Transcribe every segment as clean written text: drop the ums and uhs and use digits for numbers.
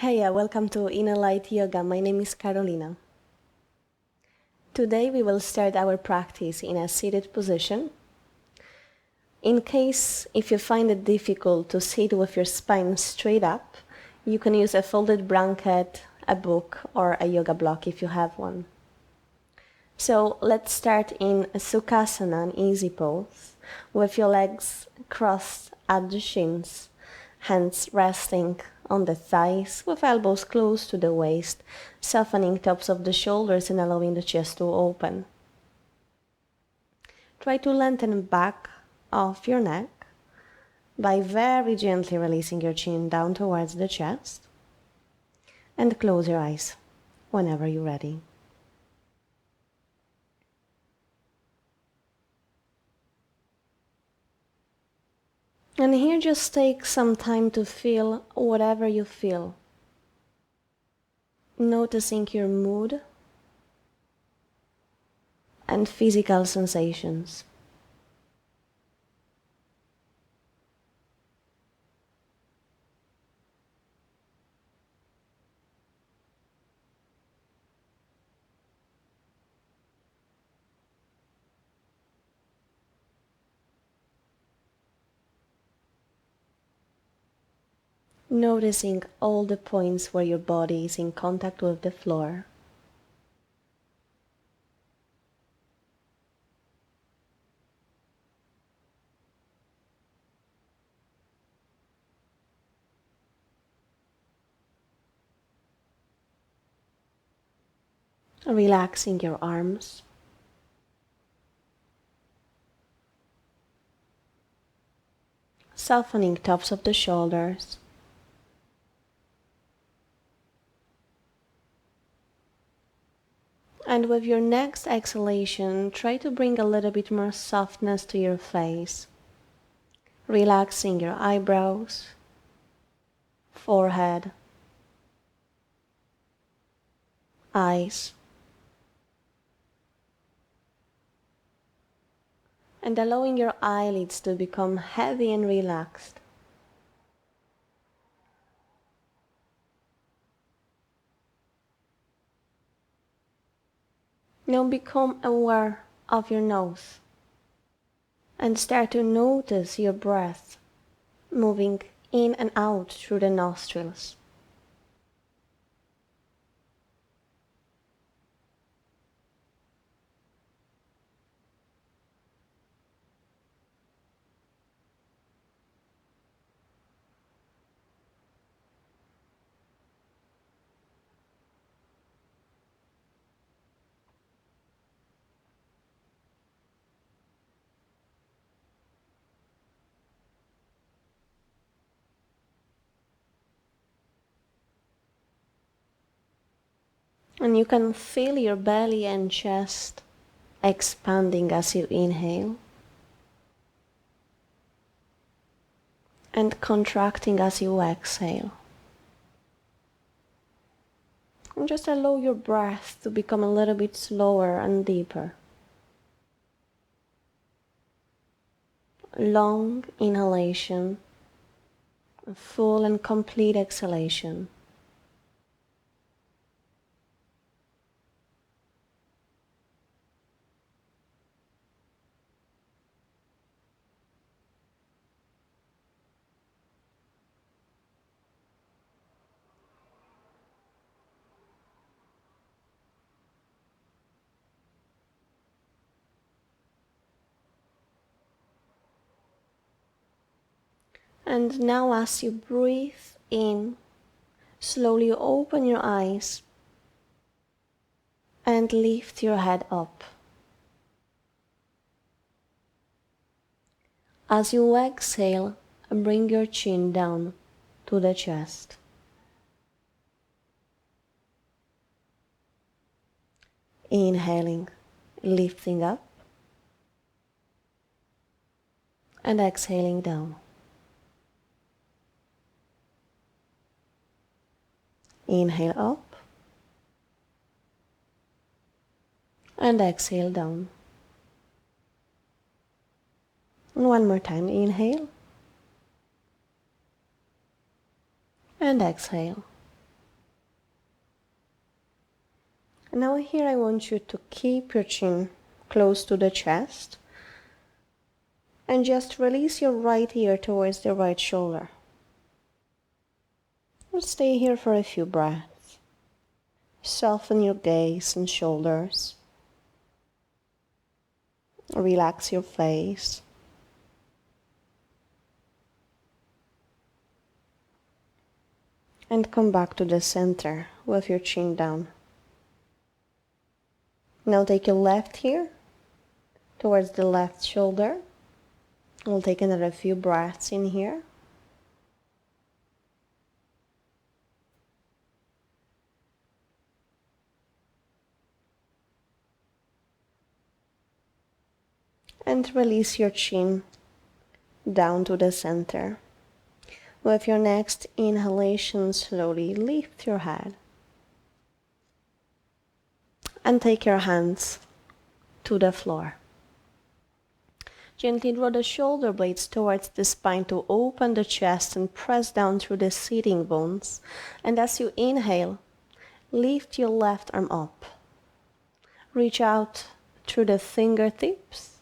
Hey, welcome to Untitled Yoga. My name is Karolina. Today we will start our practice in a seated position. In case if you find it difficult to sit with your spine straight up, you can use a folded blanket, a book, or a yoga block if you have one. So let's start in a Sukhasana, an easy pose, with your legs crossed at the shins, hands resting on the thighs with elbows close to the waist, softening tops of the shoulders and allowing the chest to open. Try to lengthen back of your neck by very gently releasing your chin down towards the chest, and close your eyes whenever you're ready. And here just take some time to feel whatever you feel, noticing your mood and physical sensations. Noticing all the points where your body is in contact with the floor. Relaxing your arms. Softening tops of the shoulders. And with your next exhalation, try to bring a little bit more softness to your face. Relaxing your eyebrows, forehead, eyes, and allowing your eyelids to become heavy and relaxed. Now become aware of your nose and start to notice your breath moving in and out through the nostrils. And you can feel your belly and chest expanding as you inhale and contracting as you exhale. And just allow your breath to become a little bit slower and deeper. Long inhalation, full and complete exhalation. And now as you breathe in, slowly open your eyes and lift your head up. As you exhale, bring your chin down to the chest. Inhaling, lifting up, and exhaling down. Inhale up and exhale down. And one more time, inhale and exhale. Now here I want you to keep your chin close to the chest and just release your right ear towards the right shoulder. And stay here for a few breaths. Soften your gaze and shoulders. Relax your face. And come back to the center with your chin down. Now take your left ear towards the left shoulder. We'll take another few breaths in here. And release your chin down to the center. With your next inhalation, slowly lift your head. And take your hands to the floor. Gently draw the shoulder blades towards the spine to open the chest and press down through the sitting bones. And as you inhale, lift your left arm up. Reach out through the fingertips.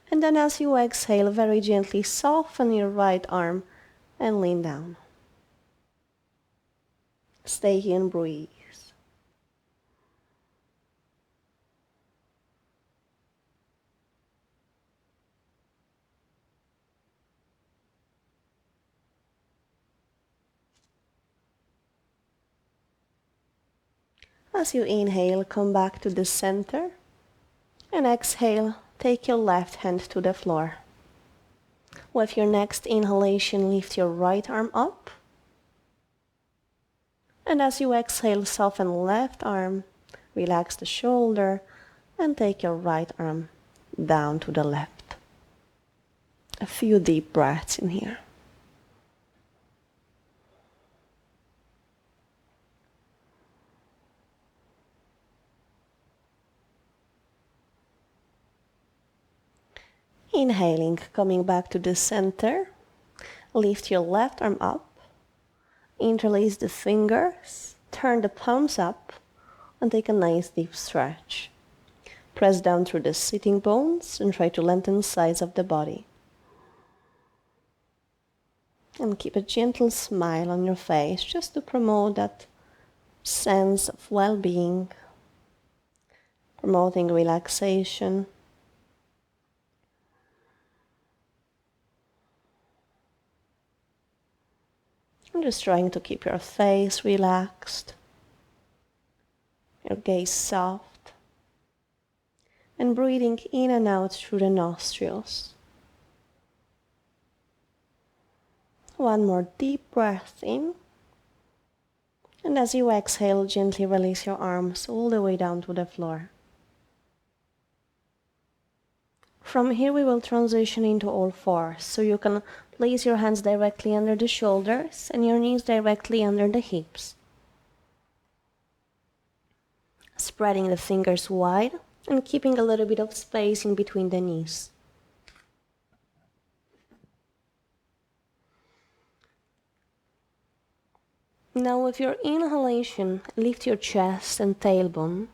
And then as you exhale, very gently soften your right arm and lean down. Stay here and breathe. As you inhale, come back to the center. And exhale, take your left hand to the floor. With your next inhalation, lift your right arm up. And as you exhale, soften left arm, relax the shoulder, and take your right arm down to the left. A few deep breaths in here. Inhaling, coming back to the center. Lift your left arm up. Interlace the fingers. Turn the palms up. And take a nice deep stretch. Press down through the sitting bones and try to lengthen the sides of the body. And keep a gentle smile on your face just to promote that sense of well-being. Promoting relaxation. I'm just trying to keep your face relaxed, your gaze soft, and breathing in and out through the nostrils. One more deep breath in, and as you exhale, gently release your arms all the way down to the floor. From here we will transition into all fours, so you can place your hands directly under the shoulders and your knees directly under the hips. Spreading the fingers wide and keeping a little bit of space in between the knees. Now with your inhalation, lift your chest and tailbone.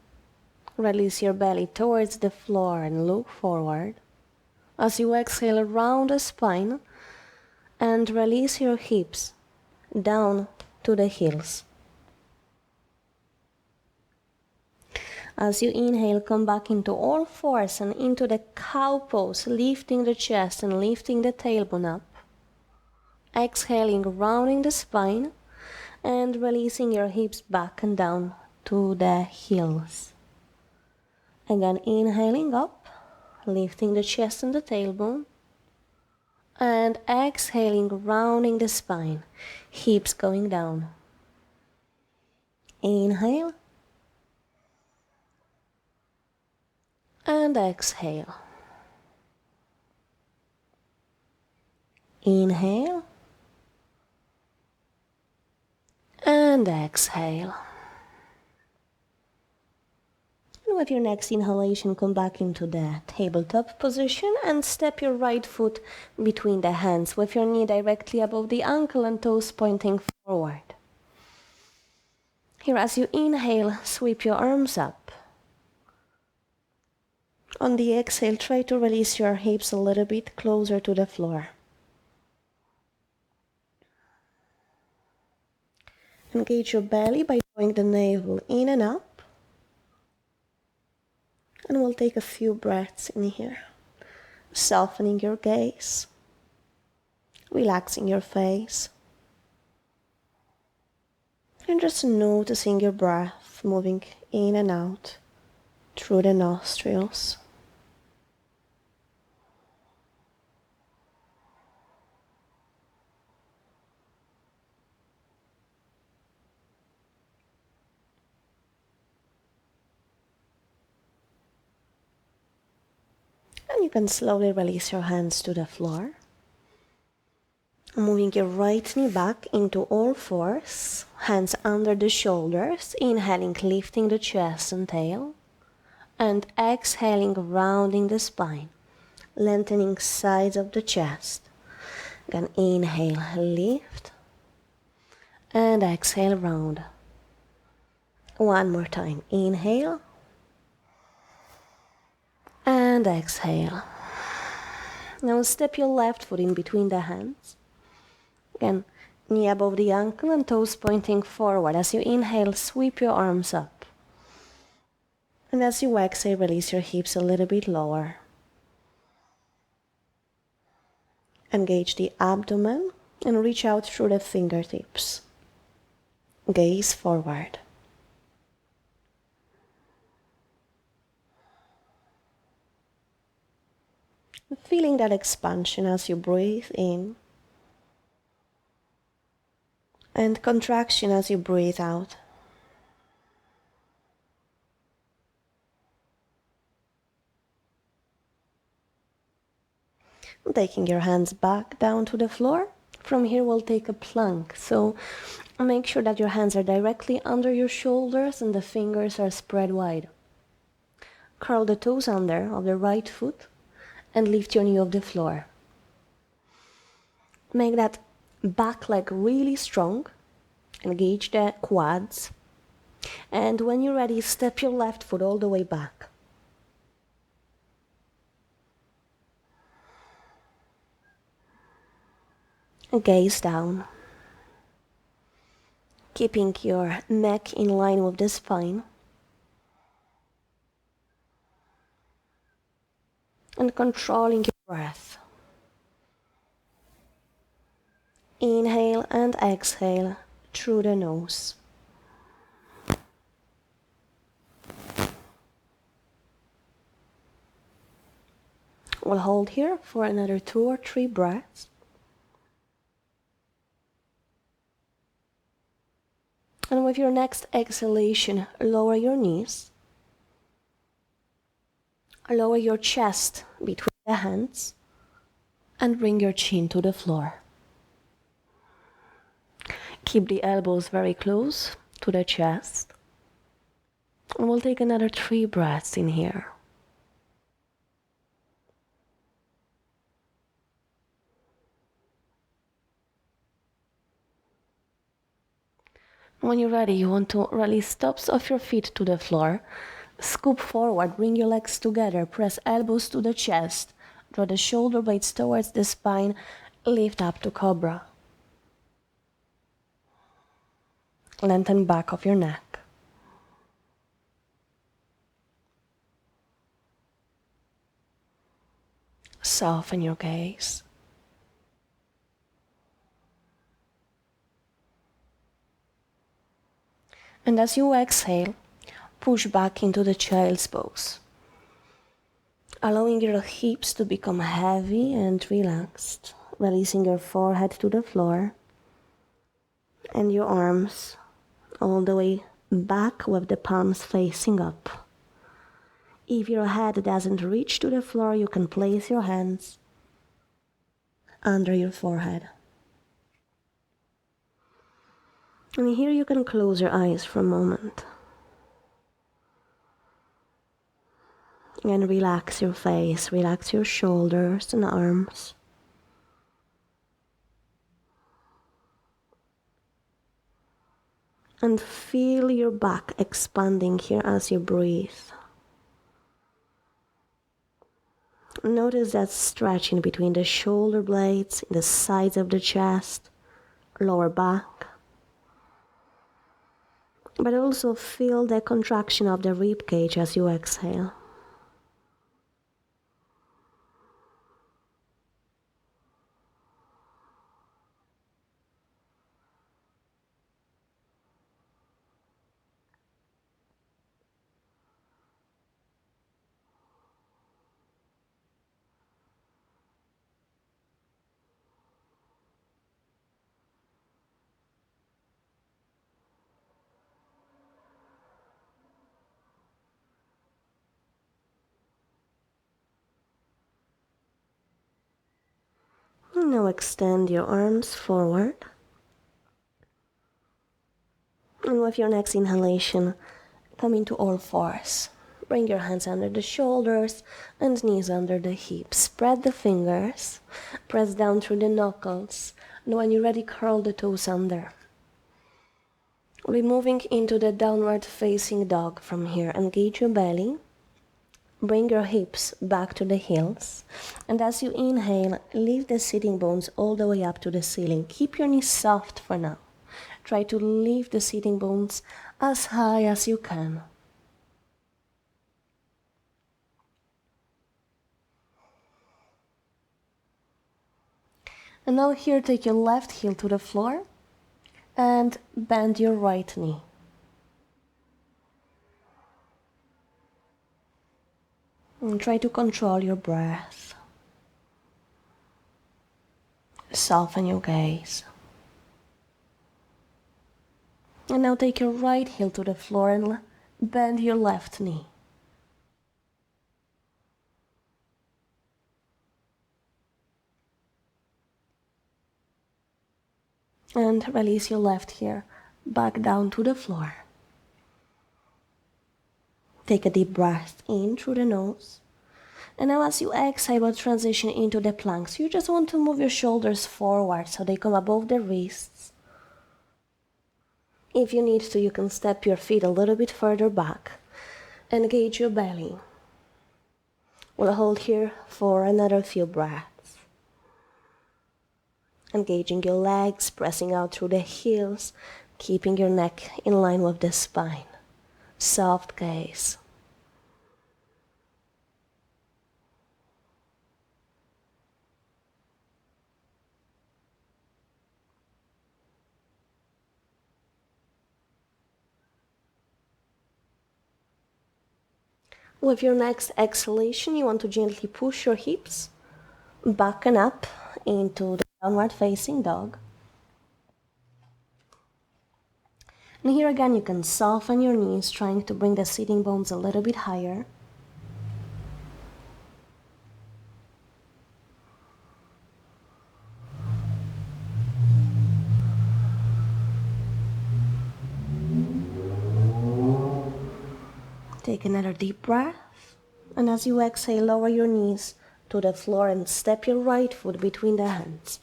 Release your belly towards the floor and look forward. As you exhale, round the spine and release your hips down to the heels. As you inhale, come back into all fours and into the cow pose, lifting the chest and lifting the tailbone up. Exhaling, rounding the spine and releasing your hips back and down to the heels. Again, inhaling up, lifting the chest and the tailbone. And exhaling, rounding the spine, hips going down. Inhale. And exhale. Inhale. And exhale. And with your next inhalation, come back into the tabletop position and step your right foot between the hands with your knee directly above the ankle and toes pointing forward. Here, as you inhale, sweep your arms up. On the exhale, try to release your hips a little bit closer to the floor. Engage your belly by drawing the navel in and up. And we'll take a few breaths in here, softening your gaze, relaxing your face, and just noticing your breath moving in and out through the nostrils. And you can slowly release your hands to the floor. Moving your right knee back into all fours, hands under the shoulders, inhaling, lifting the chest and tail, and exhaling, rounding the spine, lengthening sides of the chest. Again, inhale, lift, and exhale, round. One more time, inhale, and exhale. Now step your left foot in between the hands. Again, knee above the ankle and toes pointing forward. As you inhale, sweep your arms up. And as you exhale, release your hips a little bit lower. Engage the abdomen and reach out through the fingertips. Gaze forward. Feeling that expansion as you breathe in, and contraction as you breathe out. Taking your hands back down to the floor. From here we'll take a plank. So make sure that your hands are directly under your shoulders and the fingers are spread wide. Curl the toes under of the right foot and lift your knee off the floor. Make that back leg really strong. Engage the quads. And when you're ready, step your left foot all the way back. Gaze down. Keeping your neck in line with the spine. And controlling your breath. Inhale and exhale through the nose. We'll hold here for another 2 or 3 breaths. And with your next exhalation, lower your knees. Lower your chest between the hands and bring your chin to the floor. Keep the elbows very close to the chest. And we'll take another 3 breaths in here. When you're ready, you want to release tops of your feet to the floor. Scoop forward, bring your legs together, press elbows to the chest, draw the shoulder blades towards the spine, lift up to Cobra. Lengthen back of your neck. Soften your gaze. And as you exhale, push back into the child's pose, allowing your hips to become heavy and relaxed, releasing your forehead to the floor and your arms all the way back with the palms facing up. If your head doesn't reach to the floor, you can place your hands under your forehead. And here you can close your eyes for a moment. And relax your face, relax your shoulders and arms. And feel your back expanding here as you breathe. Notice that stretching between the shoulder blades, the sides of the chest, lower back. But also feel the contraction of the rib cage as you exhale. Now extend your arms forward. And with your next inhalation, come into all fours. Bring your hands under the shoulders and knees under the hips. Spread the fingers. Press down through the knuckles. And when you're ready, curl the toes under. We'll be moving into the downward facing dog from here. Engage your belly. Bring your hips back to the heels. And as you inhale, lift the sitting bones all the way up to the ceiling. Keep your knees soft for now. Try to lift the sitting bones as high as you can. And now here, take your left heel to the floor and bend your right knee. And try to control your breath. Soften your gaze. And now take your right heel to the floor and bend your left knee. And release your left heel back down to the floor. Take a deep breath in through the nose. And now as you exhale, we'll transition into the planks. You just want to move your shoulders forward so they come above the wrists. If you need to, you can step your feet a little bit further back. Engage your belly. We'll hold here for another few breaths. Engaging your legs, pressing out through the heels, keeping your neck in line with the spine. Soft gaze. With your next exhalation, you want to gently push your hips back and up into the downward facing dog. And here again, you can soften your knees, trying to bring the sitting bones a little bit higher. Take another deep breath, and as you exhale, lower your knees to the floor and step your right foot between the hands.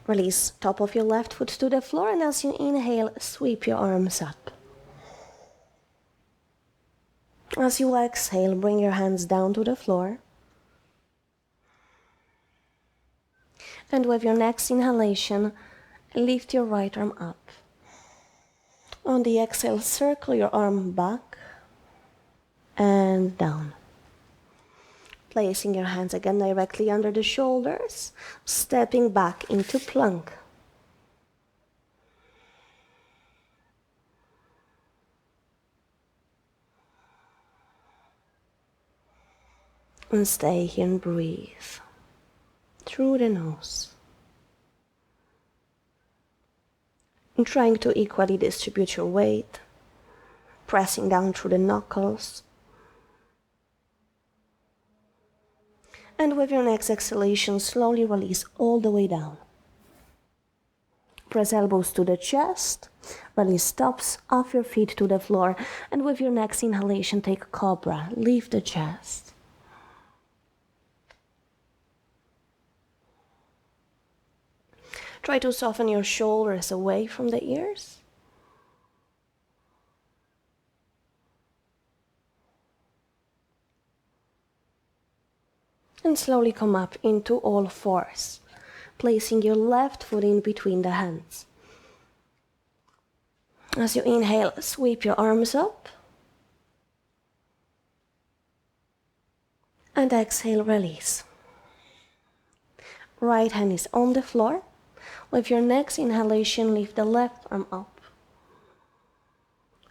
Release top of your left foot to the floor, and as you inhale, sweep your arms up. As you exhale, bring your hands down to the floor. And with your next inhalation, lift your right arm up. On the exhale, circle your arm back and down. Placing your hands again directly under the shoulders, stepping back into plank. And stay here and breathe through the nose. And trying to equally distribute your weight, pressing down through the knuckles. And with your next exhalation, slowly release all the way down. Press elbows to the chest, release tops of your feet to the floor, and with your next inhalation, take Cobra, lift the chest. Try Try to soften your shoulders away from the ears. And slowly come up into all fours, placing your left foot in between the hands. As you inhale, sweep your arms up. And exhale, release. Right hand is on the floor. With your next inhalation, lift the left arm up.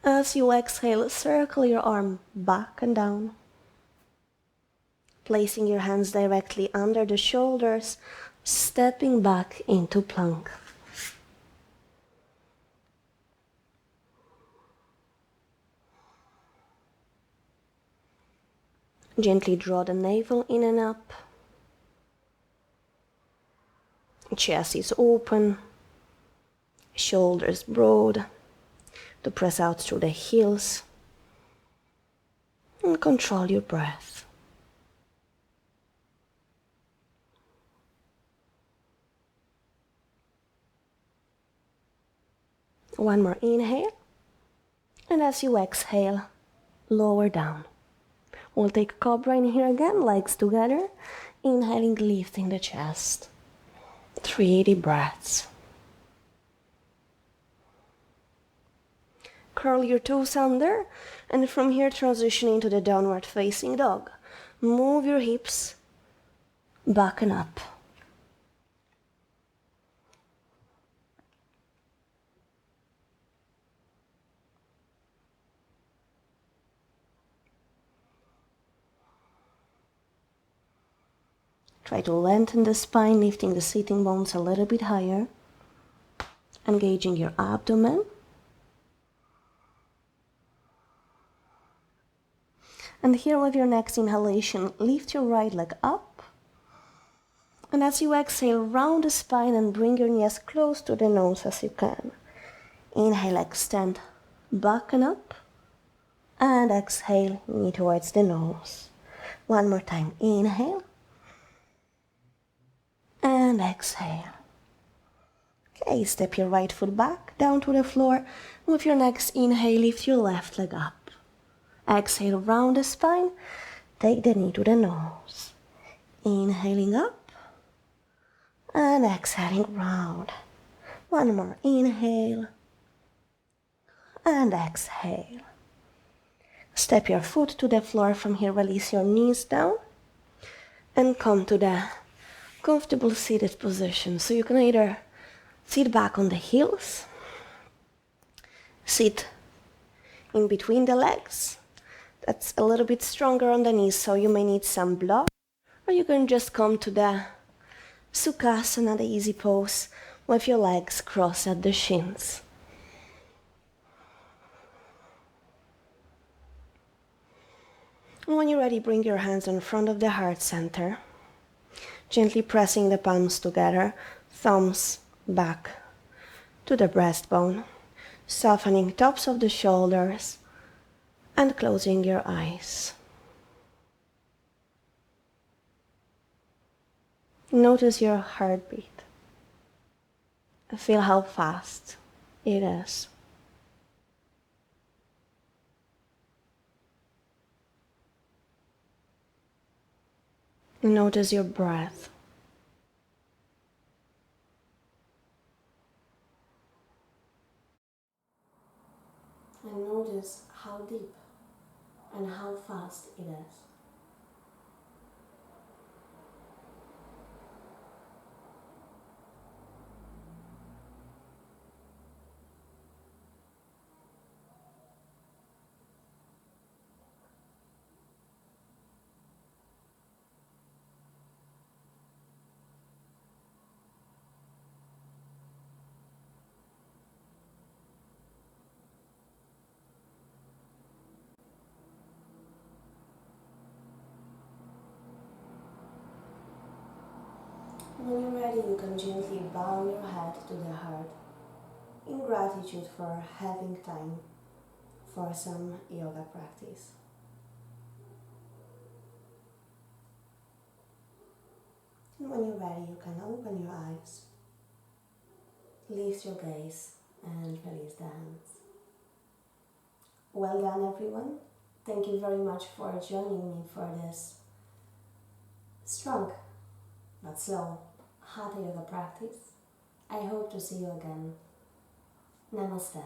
As you exhale, circle your arm back and down. Placing your hands directly under the shoulders, stepping back into plank. Gently draw the navel in and up. Chest is open. Shoulders broad. To press out through the heels. And control your breath. One more inhale. And as you exhale, lower down. We'll take Cobra in here again, legs together. Inhaling, lifting the chest. 3 deep breaths. Curl your toes under, and from here transition into the downward facing dog. Move your hips back and up. Try to lengthen the spine, lifting the sitting bones a little bit higher. Engaging your abdomen. And here with your next inhalation, lift your right leg up. And as you exhale, round the spine and bring your knee as close to the nose as you can. Inhale, extend back and up. And exhale, knee towards the nose. One more time, inhale. And exhale. Okay, step your right foot back down to the floor. With your next inhale, lift your left leg up. Exhale, round the spine. Take the knee to the nose. Inhaling up. And exhaling round. One more inhale. And exhale. Step your foot to the floor. From here, release your knees down. And come to the comfortable seated position. So you can either sit back on the heels, sit in between the legs. That's a little bit stronger on the knees, so you may need some block. Or you can just come to the Sukhasana, the easy pose, with your legs crossed at the shins. And when you're ready, bring your hands in front of the heart center. Gently pressing the palms together, thumbs back to the breastbone, softening tops of the shoulders, and closing your eyes. Notice your heartbeat. Feel how fast it is. Notice your breath. And notice how deep and how fast it is. When you're ready, you can gently bow your head to the heart in gratitude for having time for some yoga practice. And when you're ready, you can open your eyes Lift your gaze and release the hands. Well done, everyone. Thank you very much for joining me for this strong but slow Hatha Yoga practice. I hope to see you again. Namaste.